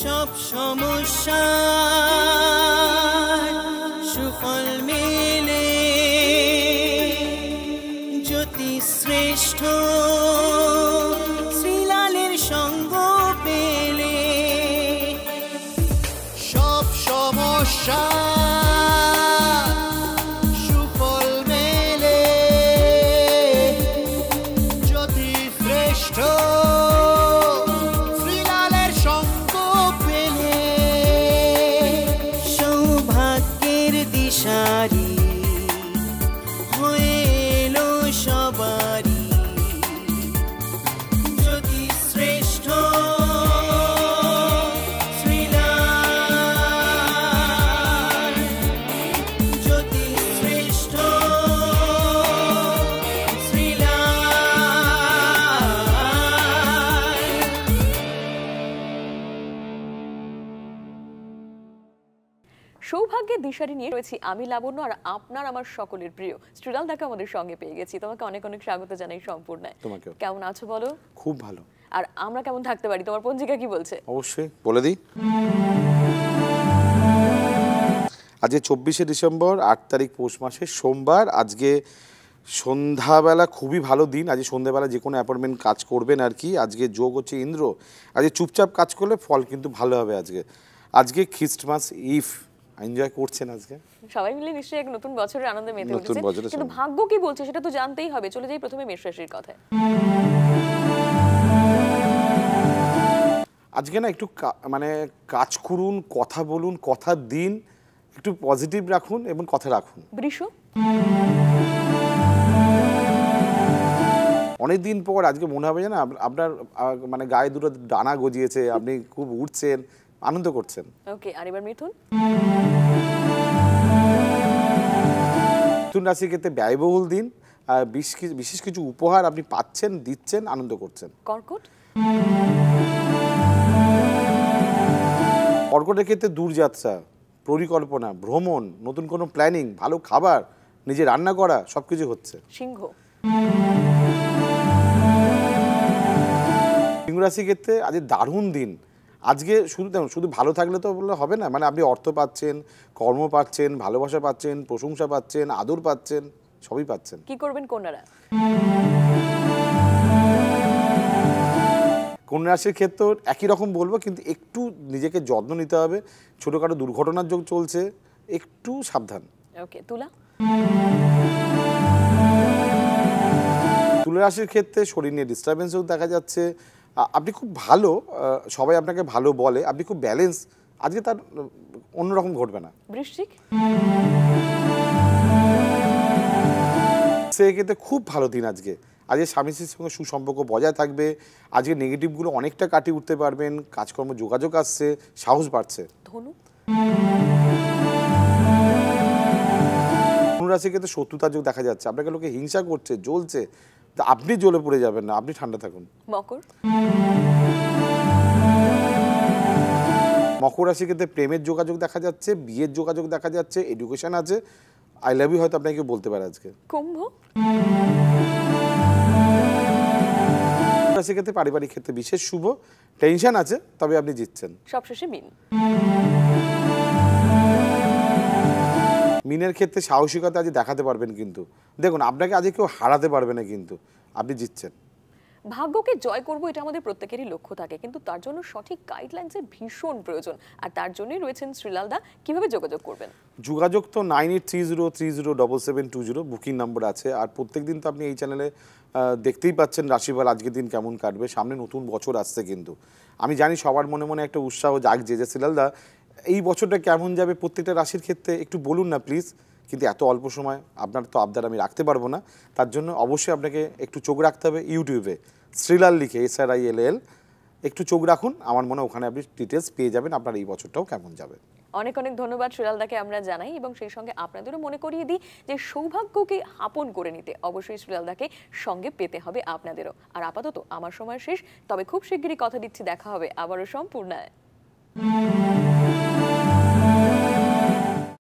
সব সমস্যা সুফল মেলে জ্যোতি শ্রেষ্ঠ শ্রীলালের সঙ্গ পেলে সব সমস্যা সুফল মেলে জ্যোতি শ্রেষ্ঠ শ্রীলালের সঙ্গ পেলে সৌভাগ্যের দিশারি হয়ে এলো সবারই জ্যোতি শ্রেষ্ঠ শ্রীলাল জ্যোতি শ্রেষ্ঠ সৌভাগ্যের দিশারি নিয়ে রয়েছি আমি লাবণ্য আর আপনার আমার সকলের প্রিয় শ্রীলাল দাকে আমাদের সঙ্গে পেয়ে গেছি। তোমাকে অনেক অনেক স্বাগত জানাই সম্পূর্ণায়। তোমাকেও। কেমন আছো বলো? খুব ভালো। আর আমরা কেমন থাকতে পারি তোমার পঞ্জিকা কি বলছে? অবশ্যই বলে দিই। আজকে 24শে ডিসেম্বর 8 তারিখ পৌষ মাসের সোমবার। আজকে সন্ধ্যাবেলা খুবই ভালো দিন। আজকে সন্ধ্যাবেলা যে কোনো অ্যাপয়েন্টমেন্ট কাজ করবেন আর কি। আজকে যোগ হচ্ছে ইন্দ্র। আজকে চুপচাপ কাজ করলে ফল কিন্তু ভালো হবে। আজকে খ্রিস্টমাস ইভ এনজয় করছেন আজকে সবাই মিলে নিশ্চয়ই এক নতুন বছরের আনন্দে মেতে নতুন উঠেছে। বছরের কিন্তু ভাগ্য কি বলছে সেটা তো জানতেই হবে। চলে যাই প্রথমে মেষ রাশির কথায়। আজকে না একটু মানে কাজ করুন, কথা বলুন, কথা দিন, একটু পজিটিভ রাখুন এবং কথা রাখুন। বৃষ, অনেকদিন পর আজকে মনে হবে না আপনার মানে গায়ে দুটো ডানা গজিয়েছে, আপনি খুব উঠছেন, আনন্দ করছেন। ওকে, আর এবার মিথুন। মিথুন রাশির ক্ষেত্রে ব্যয়বহুল দিন। বিশেষ কিছু উপহার আপনি পাচ্ছেন, দিচ্ছেন, আনন্দ করছেন। কর্কট, কর্কটের ক্ষেত্রে দূরযাত্রা, পরিকল্পনা, ভ্রমণ, নতুন কোনো প্ল্যানিং, ভালো খাবার, নিজে রান্না করা, সবকিছু হচ্ছে। সিংহ, সিংহ রাশির ক্ষেত্রে আজ দারুণ দিন। আজকে শুধু ভালো থাকলে তো বললে হবে না, মানে আপনি অর্থ পাচ্ছেন, কর্ম পাচ্ছেন, ভালোবাসা পাচ্ছেন, প্রশংসা পাচ্ছেন, আদর পাচ্ছেন, সবই পাচ্ছেন। কি করবেন কন্যারা? কন্যা রাশির ক্ষেত্রে একই রকম বলবো, কিন্তু একটু নিজেকে যত্ন নিতে হবে। ছোটোখাটো দুর্ঘটনার যোগ চলছে, একটু সাবধান। ওকে, তুলা। তুলা রাশির ক্ষেত্রে শরীর নিয়ে ডিস্টারবেন্সও দেখা যাচ্ছে। আপনি খুব ভালো, সবাই আপনাকে ভালো বলে, আপনি খুব ব্যালেন্স। আজকে তার অন্যরকম ঘটবে না। বৃশ্চিক, সেক্ষেত্রে খুব ভালো দিন আজকে। আজকে স্বামী স্ত্রীর সঙ্গে সুসম্পর্ক বজায় থাকবে। আজকে নেগেটিভগুলো অনেকটা কাটিয়ে উঠতে পারবেন। কাজকর্ম যোগাযোগ আসছে, সাহস বাড়ছে। ধনু, ধনু রাশির ক্ষেত্রে শত্রুতার যোগ দেখা যাচ্ছে। আপনাকে লোকে হিংসা করছে, জ্বলছে, তা আপনি জ্বলে পড়ে যাবেন না, আপনি ঠান্ডা থাকুন। মকর, মকর রাশির ক্ষেত্রে প্রেমের যোগাযোগ দেখা যাচ্ছে, বিয়ের যোগাযোগ দেখা যাচ্ছে, এডুকেশন আছে, আই লাভ ইউ হয়তো আপনাকে বলতে পারে আজকে। কুম্ভ, রাশির ক্ষেত্রে পারিবারিক ক্ষেত্রে বিশেষ শুভ। টেনশন আছে, তবে আপনি জিতছেন। সবশেষে মীন। মিনের ক্ষেত্রে সাহসিকতা আজ দেখাতে পারবেন, কিন্তু দেখুন আপনাকে আজকে কেউ হারাতে পারবে না, কিন্তু আপনি জিতছেন। ভাগ্যকে জয় করব এটা আমাদের প্রত্যেকেরই লক্ষ্য থাকে, কিন্তু তার জন্য সঠিক গাইডলাইন্সের ভীষণ প্রয়োজন। আর তার জন্যই রয়েছেন শ্রীলাল দা। কিভাবে যোগাযোগ করবেন? যোগাযোগ তো 9830307720 বুকিং নাম্বার আছে। আর প্রত্যেকদিন তো আপনি এই চ্যানেলে দেখতেই পাচ্ছেন রাশিফল আজকের দিন কেমন কাটবে। সামনে নতুন বছর আসছে, কিন্তু আমি জানি সবার মনে মনে একটা উৎসাহ জাগছে যে শ্রীলাল দা এই বছরটা কেমন যাবে প্রত্যেকটা রাশির ক্ষেত্রে একটু বলুন না প্লিজ। কিন্তু এত অল্প সময় আপনার তো আবদার আমি রাখতে পারবো না। তার জন্য অবশ্যই আপনাকে একটু চোখ রাখতে হবে ইউটিউবে শ্রীলাল লিখে, SRILL একটু চোখ রাখুন। আমার মনে হয় ওখানে আপনি ডিটেলস পেয়ে যাবেন আপনার এই বছরটাও কেমন যাবে। অনেক অনেক ধন্যবাদ শ্রীলাল দাকে আমরা জানাই, এবং সেই সঙ্গে আপনাদেরও মনে করিয়ে দিই যে সৌভাগ্যকে আপন করে নিতে অবশ্যই শ্রীলাল দাকে সঙ্গে পেতে হবে আপনাদেরও। আর আপাতত আমার সময় শেষ, তবে খুব শিগগিরই কথা দিচ্ছি দেখা হবে আবারও সম্পূর্ণায়।